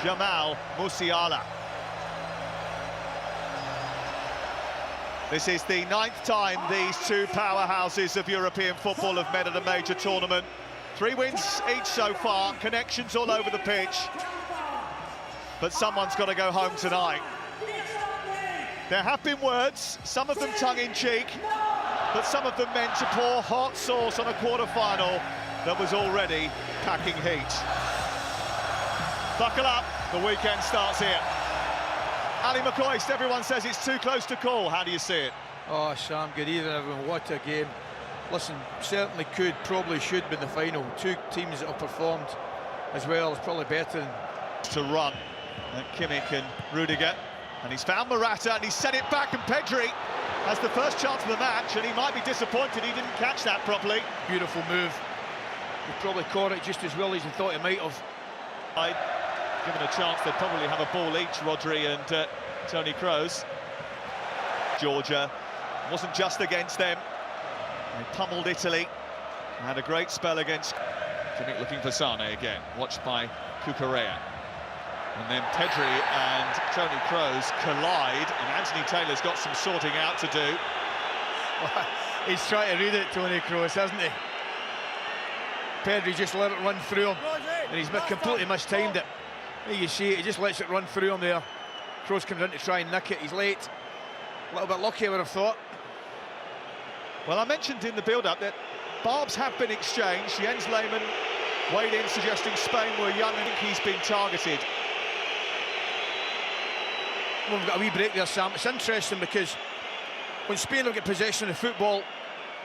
Jamal Musiala. This is the 9th time these two powerhouses of European football have met at a major tournament. 3 wins each so far, connections all over the pitch. But someone's got to go home tonight. There have been words, some of them tongue-in-cheek, but some of them meant to pour hot sauce on a quarter-final that was already packing heat. Buckle up, the weekend starts here. Ali McCoist, everyone says it's too close to call. How do you see it? Oh, Sam, good evening, everyone. What a game. Listen, certainly could, probably should be the final. Two teams that have performed as well is probably better than... To run, Kimmich and Rudiger. And he's found Morata, and he's sent it back, and Pedri has the first chance of the match, and he might be disappointed he didn't catch that properly. Beautiful move. He probably caught it just as well as he thought he might have. Given a chance, they'd probably have a ball each, Rodri and Toni Kroos. Georgia wasn't just against them. They pummeled Italy. Had a great spell against... Kimmich looking for Sane again, watched by Cucurella. And then Pedri and Toni Kroos collide, and Anthony Taylor's got some sorting out to do. He's trying to read it, Toni Kroos, hasn't he? Pedri just let it run through him, and he's completely mistimed it. There you see it, he just lets it run through him there. Kroos comes in to try and nick it, he's late. A little bit lucky, I would have thought. Well, I mentioned in the build-up that barbs have been exchanged. Jens Lehmann weighed in, suggesting Spain were young, and he's been targeted. We've got a wee break there, Sam. It's interesting because when Spain will get possession of football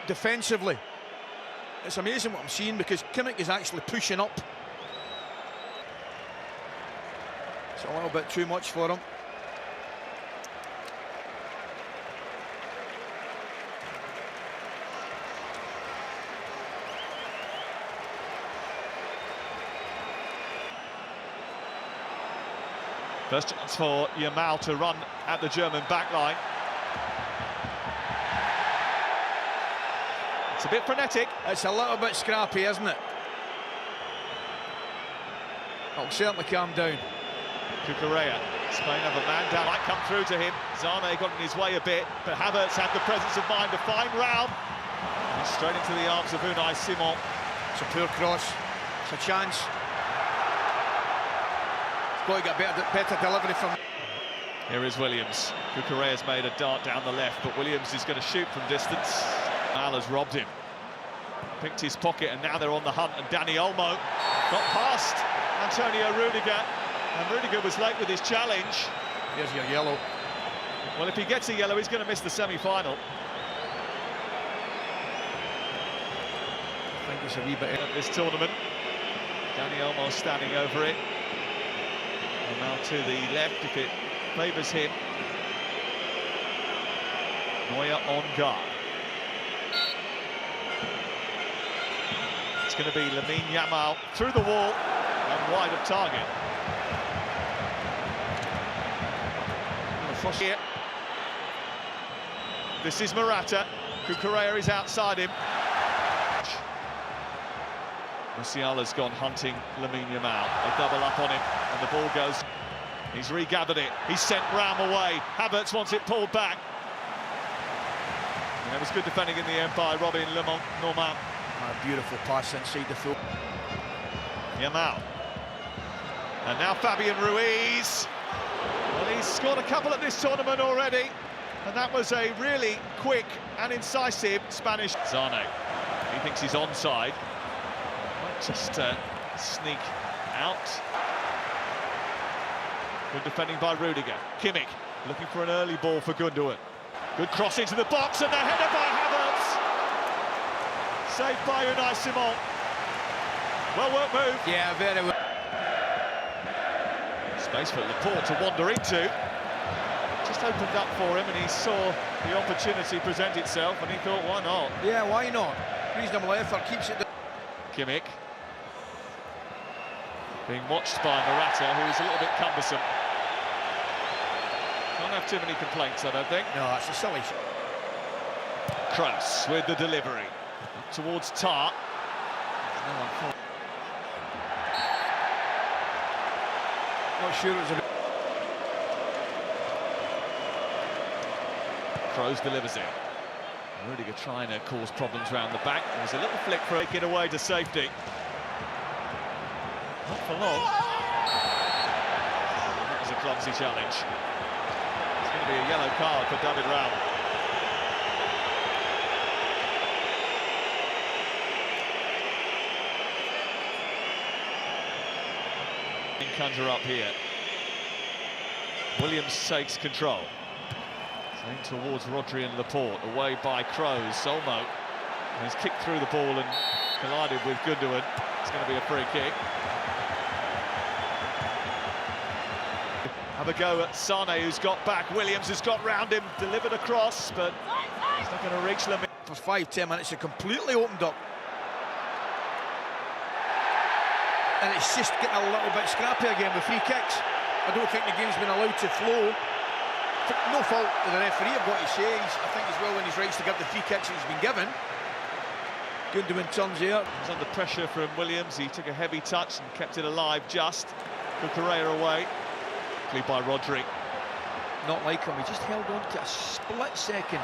defensively, it's amazing what I'm seeing, because Kimmich is actually pushing up. It's a little bit too much for him. First chance for Yamal to run at the German backline. It's a bit frenetic. It's a little bit scrappy, isn't it? It'll certainly calm down. Cucurella, Spain have a man down, might come through to him. Zane got in his way a bit, but Havertz had the presence of mind to find Raul. And straight into the arms of Unai Simon. It's a poor cross. It's a chance. Got to get better delivery from... Here is Williams. Cucurella's made a dart down the left, but Williams is going to shoot from distance. Al has robbed him. Picked his pocket, and now they're on the hunt, and Dani Olmo got past Antonio Rudiger, and Rudiger was late with his challenge. Here's your yellow. Well, if he gets a yellow, he's going to miss the semi-final. I think it's a wee bit... At this tournament. Dani Olmo standing over it. And now to the left, if it favours him. Neuer on guard. It's going to be Lamine Yamal through the wall and wide of target. Here. This is Morata. Cucurella is outside him. Musiala's gone hunting Lamine Yamal. They double up on him, and the ball goes. He's regathered it. He's sent Ram away. Havertz wants it pulled back. And it was good defending in the end by Robin Normand. A beautiful pass inside the foot. Yamal. And now Fabian Ruiz. Well, he's scored a couple at this tournament already, and that was a really quick and incisive Spanish. Zane. He thinks he's onside. Might just sneak out. Good defending by Rudiger. Kimmich looking for an early ball for Gundogan. Good cross into the box, and the header by Havertz. Saved by Unai Simon. Well worked move. Yeah, very well. Space for Laporte to wander into. Just opened up for him, and he saw the opportunity present itself, and he thought, why not? Yeah, why not? Reasonable effort, keeps it... Kimmich. Being watched by Morata, who is a little bit cumbersome. Can't have too many complaints, I don't think. No, that's a silly shot. Kroos with the delivery. Up towards Tar. Not sure it was a... Kroos delivers it. Rudiger trying to cause problems round the back. There's a little flick for it, get away to safety. Not for long. That was a clumsy challenge. It's going to be a yellow card for David Raum. Conjure up here. Williams takes control. Aimed towards Rodri and Laporte, away by Kroos. Olmo has kicked through the ball and collided with Gundogan. It's going to be a free kick. Have a go at Sane, who's got back. Williams has got round him, delivered a cross, but he's not going to reach Lamine. For 5-10 minutes, it completely opened up. And it's just getting a little bit scrappy again with free kicks. I don't think the game's been allowed to flow. No fault of the referee, I've got to say. I think he's well in his rights to give the free kicks he's been given. Gundogan turns here. He's under pressure from Williams. He took a heavy touch and kept it alive just. Correa away. By Rodri. Not like him, he just held on to a split second.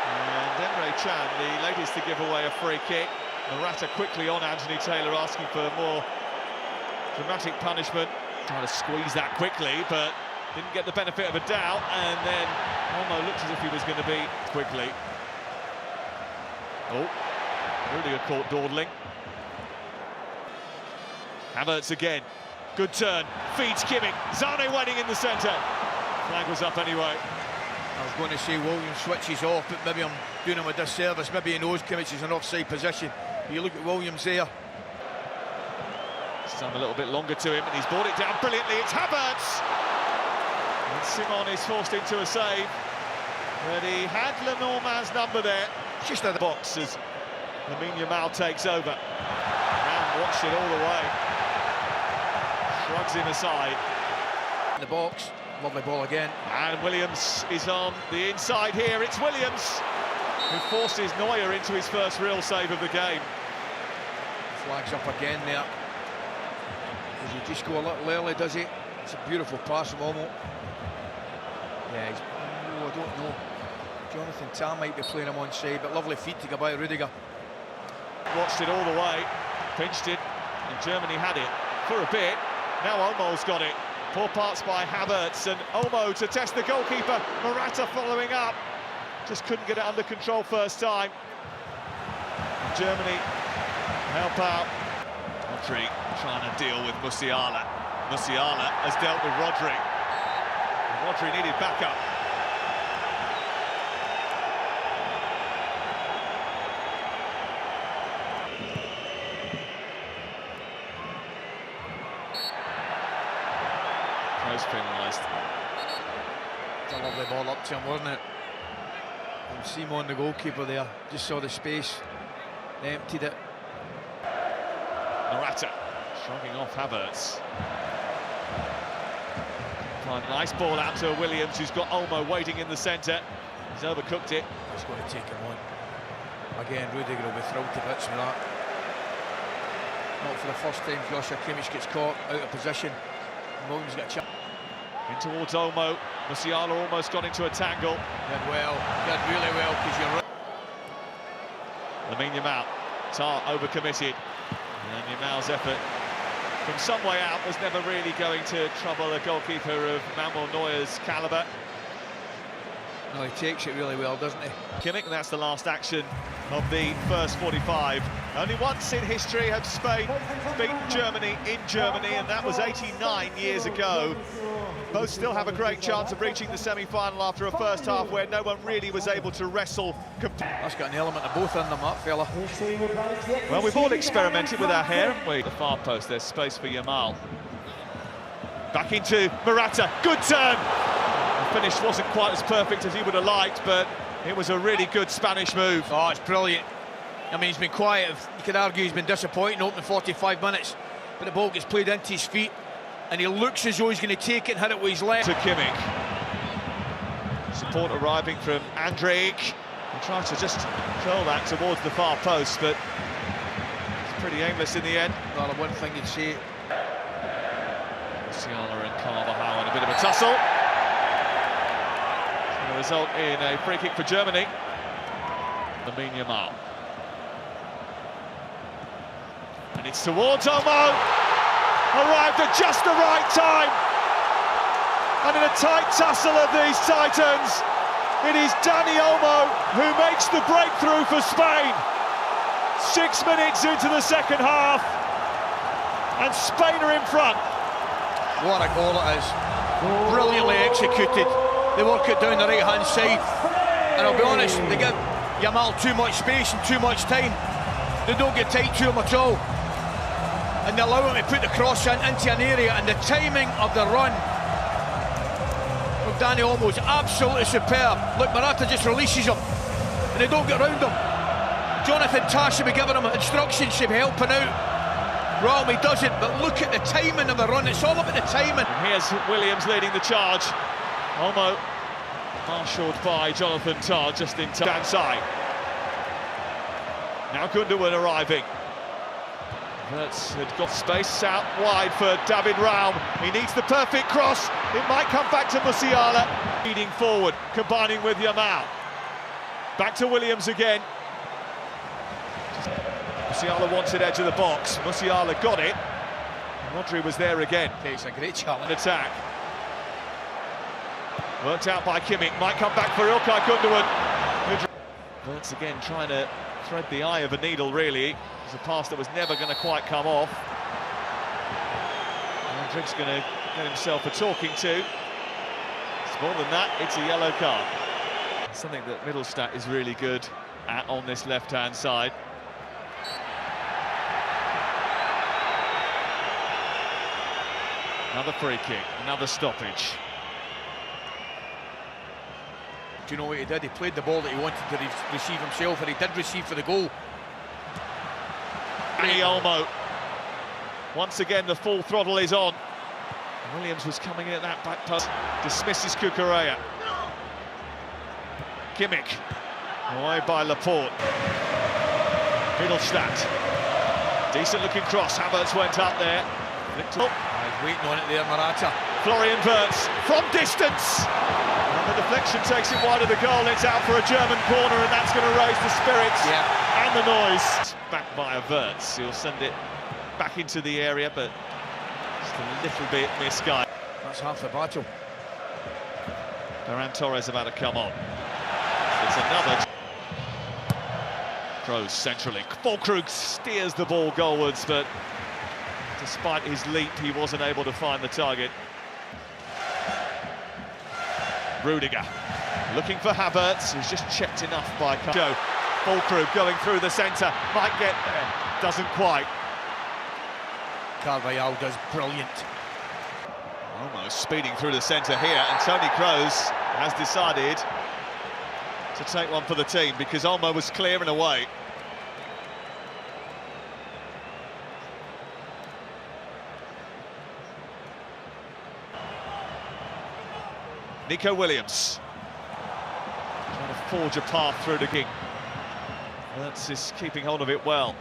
And Emre Can, the latest to give away a free kick. Morata quickly on Anthony Taylor, asking for more dramatic punishment. Trying to squeeze that quickly, but didn't get the benefit of a doubt, and then Olmo looked as if he was going to be quickly. Oh, Rudiger caught dawdling. Havertz again. Good turn, feeds Kimmich. Zane waiting in the centre. Flag was up anyway. I was going to say Williams switches off, but maybe I'm doing him a disservice. Maybe he knows Kimmich is in offside position. You look at Williams there. It's done a little bit longer to him, and he's brought it down brilliantly. It's Havertz! And Simon is forced into a save. But he had Lenormand's number there. Just at the box as Lamine Yamal takes over. And watched it all the way. Shrugs him aside. In the box, lovely ball again. And Williams is on the inside here. It's Williams who forces Neuer into his first real save of the game. Flags up again there. Does he just go a little early, does he? It's a beautiful pass from Olmo. Yeah, he's... Oh, I don't know. Jonathan Tah might be playing him on side, but lovely feet to go by Rudiger. Watched it all the way, pinched it, and Germany had it for a bit. Now Olmo's got it. Poor parts by Havertz, and Olmo to test the goalkeeper. Morata following up. Just couldn't get it under control first time. Germany help out. Rodri trying to deal with Musiala. Musiala has dealt with Rodri. And Rodri needed backup. Kroos penalised. It's a lovely ball up to him, wasn't it? And Simon, the goalkeeper there, just saw the space, emptied it. Morata shrugging off Havertz. Nice ball out to Williams, who's got Olmo waiting in the centre. He's overcooked it. He's going to take him on. Again, Rudiger will be thrilled to bits with that. Not for the first time, Joshua Kimmich gets caught out of position. Williams got a chance. In towards Olmo. Musiala almost got into a tangle. Did well, did really well, because you're right. Lamine Yamal. Tah overcommitted. And Yamal's effort from some way out was never really going to trouble a goalkeeper of Manuel Neuer's calibre. No, he takes it really well, doesn't he? Kimmich, and that's the last action of the first 45. Only once in history have Spain beaten Germany in Germany, and that was 89 years ago. Both still have a great chance of reaching the semi-final after a first half where no one really was able to wrestle. That's got an element of both in them, that fella. Well, we've all experimented with our hair, haven't we? The far post, there's space for Yamal. Back into Morata, good turn! The finish wasn't quite as perfect as he would have liked, but it was a really good Spanish move. Oh, it's brilliant. I mean, he's been quiet. You could argue he's been disappointing opening 45 minutes, but the ball gets played into his feet, and he looks as though he's going to take it and hit it with his left. To Kimmich. Support arriving from Andrich. He tries to just curl that towards the far post, but it's pretty aimless in the end. Well, the one thing you'd say, tussle. It's going to result in a free kick for Germany. Lamine Yamal. And it's towards Olmo. Arrived at just the right time. And in a tight tussle of these titans, it is Dani Olmo who makes the breakthrough for Spain. 6 minutes into the second half, and Spain are in front. What a goal it is. Brilliantly executed. They work it down the right-hand side. And I'll be honest, they give Yamal too much space and too much time. They don't get tight to him at all. And they allow him to put the cross into an area, and the timing of the run from Dani Olmo is absolutely superb. Look, Morata just releases him, and they don't get round him. Jonathan Tah should be giving him instructions, should be helping out. Wrong, he doesn't, but look at the timing of the run. It's all about the timing. And here's Williams leading the charge. Olmo marshalled by Jonathan Tah just in time. Side. Now Gundogan arriving. Verts had got space out wide for David Raum. He needs the perfect cross. It might come back to Musiala. Leading forward, combining with Yamal. Back to Williams again. Musiala wanted edge of the box. Musiala got it. Rodri was there again. Okay, it's a great challenge. Attack. Worked out by Kimmich. Might come back for Ilkay Gundogan. Verts again trying to thread the eye of a needle, really. It's a pass that was never going to quite come off. Rodri's going to get himself a talking to. It's more than that, it's a yellow card. Something that Middlestat is really good at on this left-hand side. Another free kick, another stoppage. Do you know what he did? He played the ball that he wanted to receive himself, and he did receive for the goal. Dani Olmo. Once again, the full throttle is on. Williams was coming in at that back post. Dismisses Cucurella. Kimmich. Away by Laporte. Middlestat. Decent looking cross. Havertz went up there. Waiting on it there, Morata. Florian Wirtz from distance. And the deflection takes it wide of the goal. It's out for a German corner, and that's going to raise the spirits and the noise. Back by Wirtz. He'll send it back into the area, but just a little bit misguided. That's half the battle. Ferran Torres about to come on. It's another. Kroos centrally. Füllkrug steers the ball goalwards, but despite his leap, he wasn't able to find the target. Rudiger looking for Havertz, who's just checked enough by Joe. Füllkrug going through the centre, might get there, doesn't quite. Carvajal does brilliant. Almost speeding through the centre here, and Toni Kroos has decided to take one for the team because Olmo was clearing away. Nico Williams trying to forge a path through the king. Wirtz is keeping hold of it well.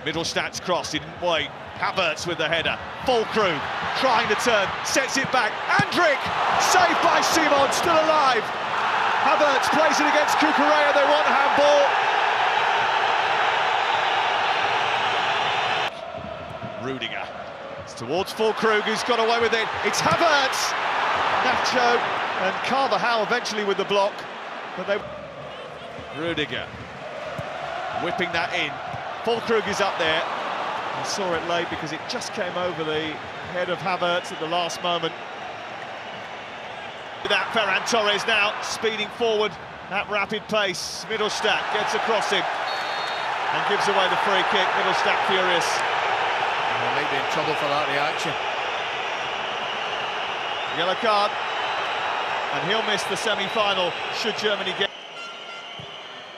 Middlestat's cross, he didn't wait. Havertz with the header. Füllkrug trying to turn, sets it back. Andrick, saved by Simon, still alive. Havertz plays it against Cucurella, they want handball. Rudiger, it's towards Füllkrug, who's got away with it. It's Havertz. Nacho and Carvajal eventually with the block, but they... Rudiger whipping that in. Füllkrug is up there. I saw it late because it just came over the head of Havertz at the last moment. That Ferran Torres now speeding forward at rapid pace. Middlestat gets across him and gives away the free kick. Middlestat furious. They might be in trouble for that reaction. Yellow card, and he'll miss the semi-final should Germany get.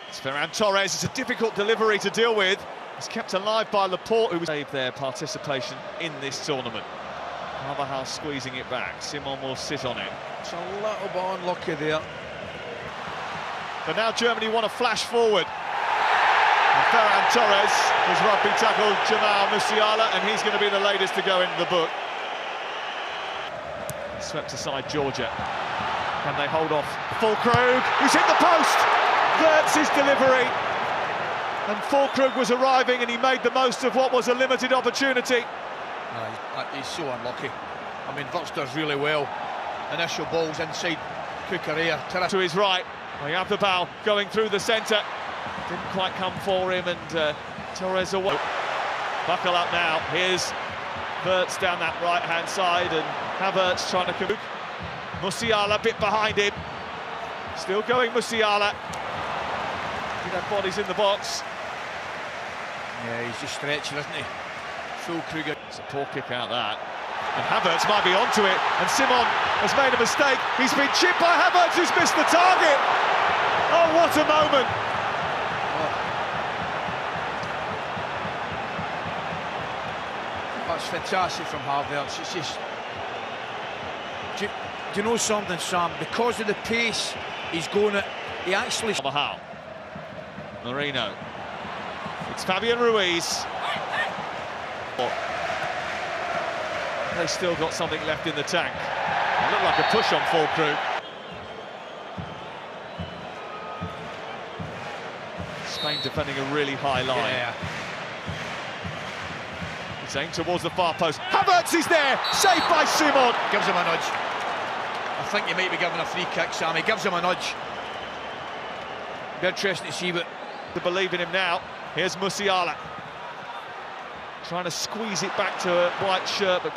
It's Ferran Torres. It's a difficult delivery to deal with. It's kept alive by Laporte, who was saved their participation in this tournament. Carvajal squeezing it back. Simon will sit on it. It's a little bit unlucky there. But now Germany want to flash forward. And Ferran Torres has rugby tackled Jamal Musiala, and he's going to be the latest to go into the book. Swept aside Georgia. Can they hold off Füllkrug, who's hit the post? Wirtz's delivery. And Füllkrug was arriving and he made the most of what was a limited opportunity. He's so unlucky. I mean, Wirtz does really well. Initial balls inside Kukurea. To his right, we have the ball going through the centre. Didn't quite come for him, and Torres away. Buckle up now. Here's Wirtz down that right-hand side, and Havertz trying to come. Musiala a bit behind him. Still going Musiala. Did have bodies in the box. Yeah, he's just stretching, isn't he? Füllkrug. It's a poor kick out that. And Havertz might be onto it, and Simon has made a mistake. He's been chipped by Havertz, who's missed the target. Oh, what a moment. That's fantastic from Havertz. It's just... Do you know something, Sam? Because of the pace he's going at, he actually... How? Marino. It's Fabian Ruiz. They still got something left in the tank. It looked like a push on Füllkrug. Spain defending a really high line. Yeah. It's aimed towards the far post. Havertz is there, saved by Simon. Gives him a nudge. I think he might be given a free kick, Sam. He gives him a nudge. Be interesting to see what... To believe in him now. Here's Musiala. Trying to squeeze it back to a white shirt, but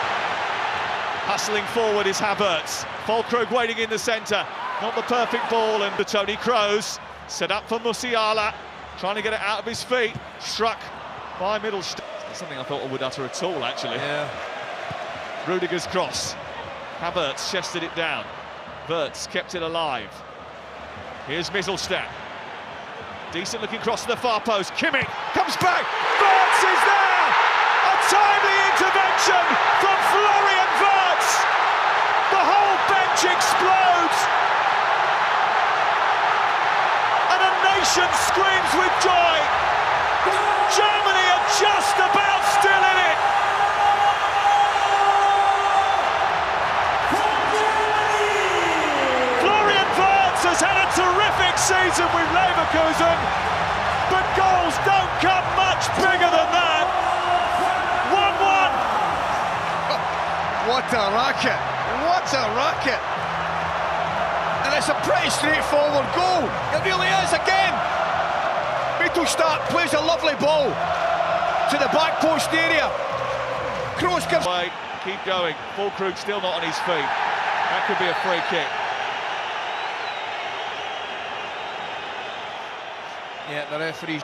hustling forward is Havertz. Füllkrug waiting in the centre. Not the perfect ball, and the Toni Kroos set up for Musiala. Trying to get it out of his feet. Struck by Middlestat. Something I thought I would utter at all, actually. Yeah. Rudiger's cross. Havertz chested it down. Wirtz kept it alive. Here's Middlestat. Decent looking cross to the far post. Kimmich comes back. Wirtz is there! A timely intervention from Florian Wirtz. The whole bench explodes. And a nation screams with joy. Germany are just about still in it. Florian Wirtz has had a terrific season with Leverkusen, but goals don't come much bigger than that. 1-1. What a racket! What a racket! And it's a pretty straightforward goal. It really is again. Middlestat plays a lovely ball to the back post area. Kroos gives... Keep going. Füllkrug still not on his feet. That could be a free kick. Yeah, the referee.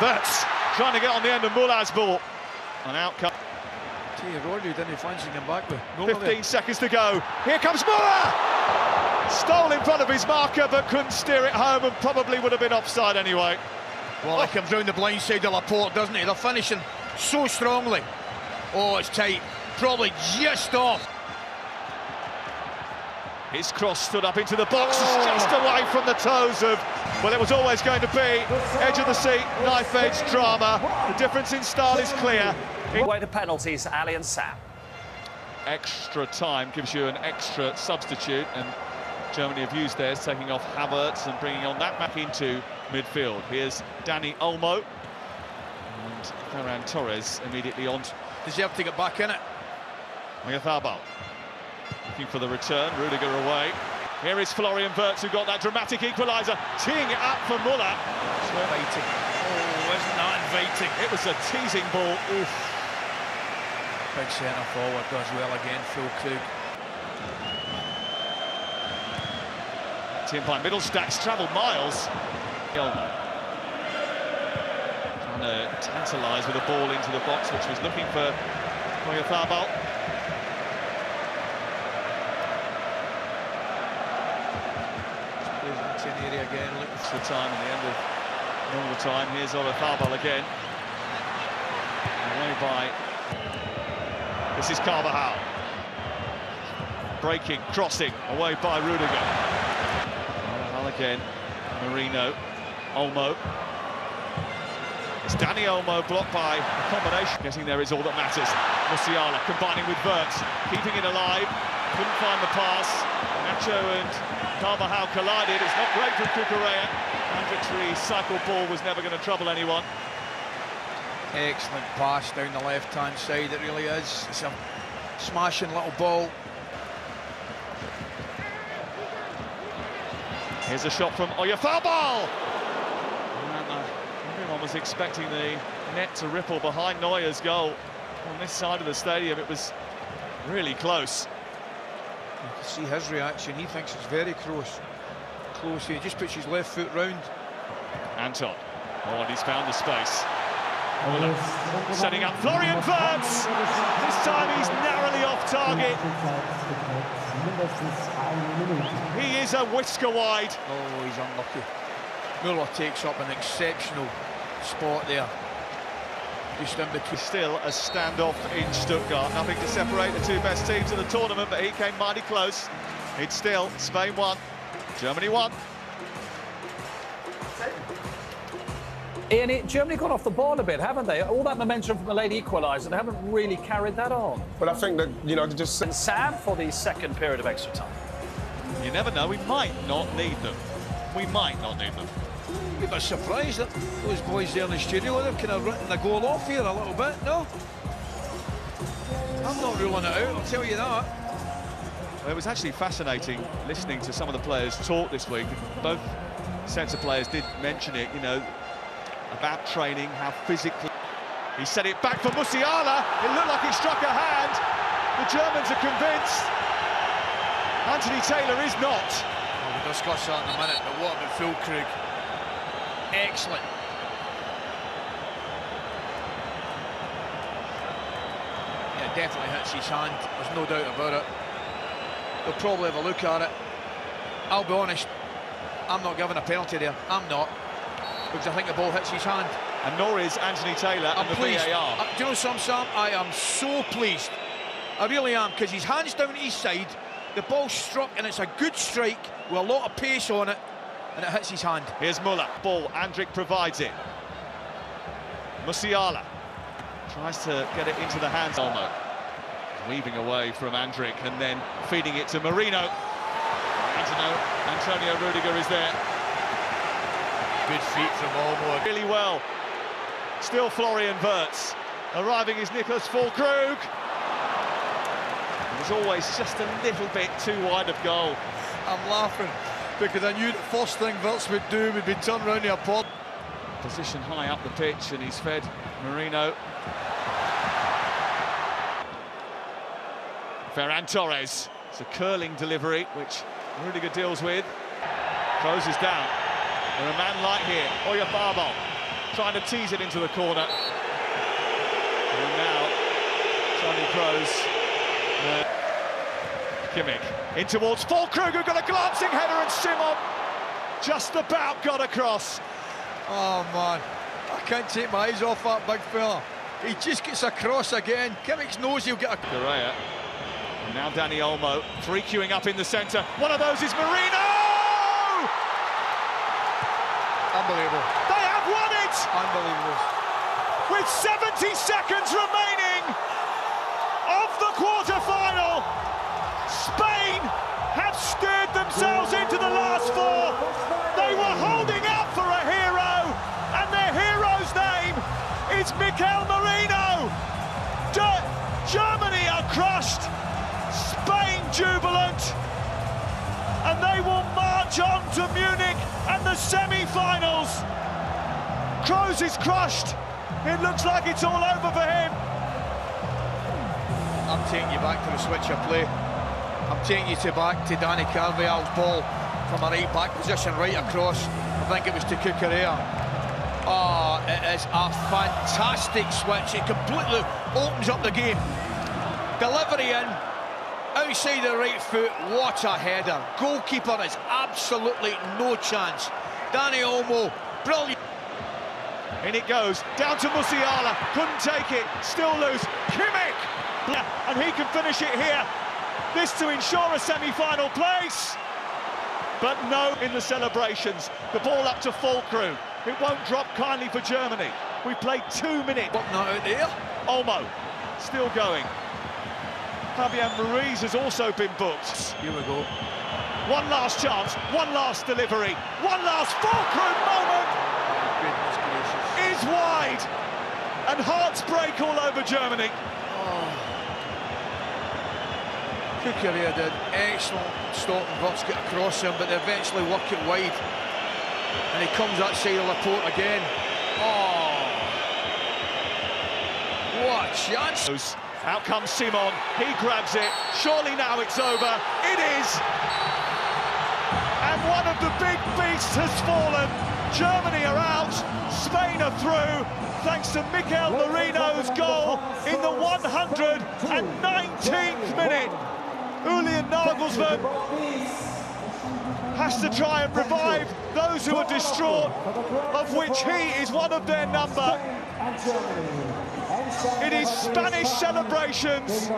Wirtz trying to get on the end of Muller's ball. An outcome. Tell you, Rodri didn't fancy him back with. 15 seconds to go. Here comes Muller! Stole in front of his marker, but couldn't steer it home, and probably would have been offside anyway. Well, he comes round the blind side of Laporte, doesn't he? They're finishing so strongly. Oh, it's tight. Probably just off. His cross stood up into the box, just away from the toes of... Well, it was always going to be edge of the seat, knife-edge drama. The difference in style is clear. Way to penalties, Ali and Sam. Extra time gives you an extra substitute, and Germany have used theirs, taking off Havertz and bringing on that back into midfield. Here's Dani Olmo, and Ferran Torres immediately on. Does he have to get back in it? Oyarzábal looking for the return. Rudiger away. Here is Florian Wirtz, who got that dramatic equaliser, teeing it up for Muller. Inviting. Oh, isn't that inviting? It was a teasing ball. Oof. Big centre forward does well again, Füllkrug. Team by Middlestat's travelled miles. Trying to tantalise with a ball into the box, which was looking for Oyarzábal. Area again, looking for the time at the end of normal time. Here's Oyarzábal again. Away by... This is Carvajal. Breaking, crossing, away by Rudiger. Carvajal again. Marino. Olmo. It's Dani Olmo blocked by a combination. Getting there is all that matters. Musiala combining with Wirtz, keeping it alive. Couldn't find the pass. Nacho and Carvajal collided. It's not great for Cucurella. Hendrick's recycled ball was never going to trouble anyone. Excellent pass down the left-hand side, it really is. It's a smashing little ball. Here's a shot from Oyarzabal! And everyone was expecting the net to ripple behind Neuer's goal. On this side of the stadium, it was really close. You can see his reaction, he thinks it's very close. He just puts his left foot round. Anton, and he's found the space. Setting up Florian Wirtz. This time he's narrowly off target. He is a whisker wide. Oh, he's unlucky. Muller takes up an exceptional spot there. Just in between. Still a standoff in Stuttgart. Nothing to separate the two best teams of the tournament, but he came mighty close. It's still Spain 1, Germany 1. Ian, Germany got off the ball a bit, haven't they? All that momentum from the late equaliser, they haven't really carried that on. But I think that, you know, just... And Sam for the second period of extra time. You never know, we might not need them. We might not need them. I'm a bit surprised that those boys there in the studio, they've kind of written the goal off here a little bit, no? I'm not ruling it out, I'll tell you that. Well, it was actually fascinating listening to some of the players talk this week. Both sets of players did mention it, you know, about training, how physically... He set it back for Musiala. It looked like it struck a hand. The Germans are convinced. Anthony Taylor is not. Well, we'll discuss that in a minute, but what about Füllkrug? Excellent. Yeah, definitely hits his hand, there's no doubt about it. They'll probably have a look at it. I'll be honest, I'm not giving a penalty there, I'm not. Because I think the ball hits his hand. And nor is Anthony Taylor and the pleased. VAR. Do you know something, Sam? I am so pleased. I really am, because his hand's down his side, the ball struck, and it's a good strike with a lot of pace on it, and it hits his hand. Here's Muller. Ball, Andrick provides it. Musiala tries to get it into the hands. Olmo weaving away from Andrick and then feeding it to Marino. Antonio Rudiger is there. Good feet from Olmo. Really well. Still Florian Wirtz. Arriving is Niklas Füllkrug. It was always just a little bit too wide of goal. I'm laughing because I knew the first thing Wirtz would do would be turn around the pod. Position high up the pitch and he's fed Marino. Ferran Torres. It's a curling delivery which Rudiger deals with. Kroos is down. And a man light here, Oyarzabal, trying to tease it into the corner. And now, Toni Kroos. Kimmich in towards Füllkrug, who got a glancing header, and Simon just about got across. Oh man, I can't take my eyes off that big fella. He just gets across again. Kimmich knows he'll get a... Correa. And now Dani Olmo, free queuing up in the centre. One of those is Marino! Unbelievable. They have won it! Unbelievable. With 70 seconds remaining of the quarter-final, Spain have steered themselves into the last four. They were holding out for a hero, and their hero's name is Mikel Merino. Germany are crushed, Spain jubilant, and they will march on to Munich and the semi-finals. Kroos is crushed. It looks like it's all over for him. I'm taking you back to the switch of play. I'm taking you back to Dani Carvajal's ball from a right-back position right across. I think it was to Cucurella. Oh, it is a fantastic switch. It completely opens up the game. Delivery in, outside the right foot, what a header. Goalkeeper has absolutely no chance. Dani Olmo, brilliant. In it goes, down to Musiala, couldn't take it, still loose, Kimmich! And he can finish it here. This to ensure a semi-final place. But no in the celebrations. The ball up to Füllkrug. It won't drop kindly for Germany. We played 2 minutes. Not out there. Olmo, still going. Fabian Ruiz has also been booked. Here we go. One last chance, one last delivery, one last fulcrum moment. Goodness gracious. Is wide, and hearts break all over Germany. Kukurea did excellent stop and Vux get across him, but they eventually work it wide. And he comes that side of Laporte again. Oh, what a chance. Out comes Simon, he grabs it. Surely now it's over. It is. And one of the big beasts has fallen. Germany are out, Spain are through, thanks to Mikel Merino's goal in the 119th minute. Julian Nagelsmann has to try and revive those who are distraught, of which he is one of their number. It is Spanish celebrations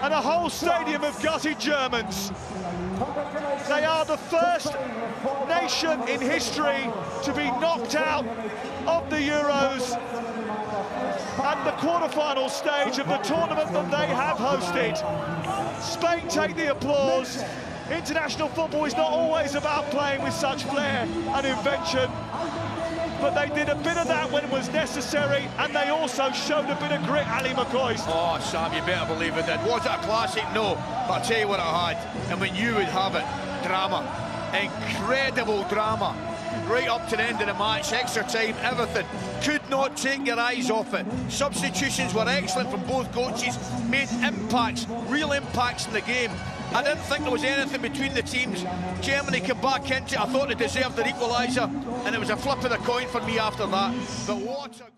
and a whole stadium of gutted Germans. They are the first nation in history to be knocked out of the Euros and the quarter-final stage of the tournament that they have hosted. Spain take the applause. International football is not always about playing with such flair and invention, but they did a bit of that when it was necessary, and they also showed a bit of grit, Ali McCoy. Oh, Sam, you better believe it did. Was it a classic? No, but I'll tell you what it had, and when you would have it, drama. Incredible drama. Right up to the end of the match, extra time, everything. Could not take your eyes off it. Substitutions were excellent from both coaches, made impacts, real impacts in the game. I didn't think there was anything between the teams. Germany came back into it. I thought they deserved their equaliser, and it was a flip of the coin for me after that. But what a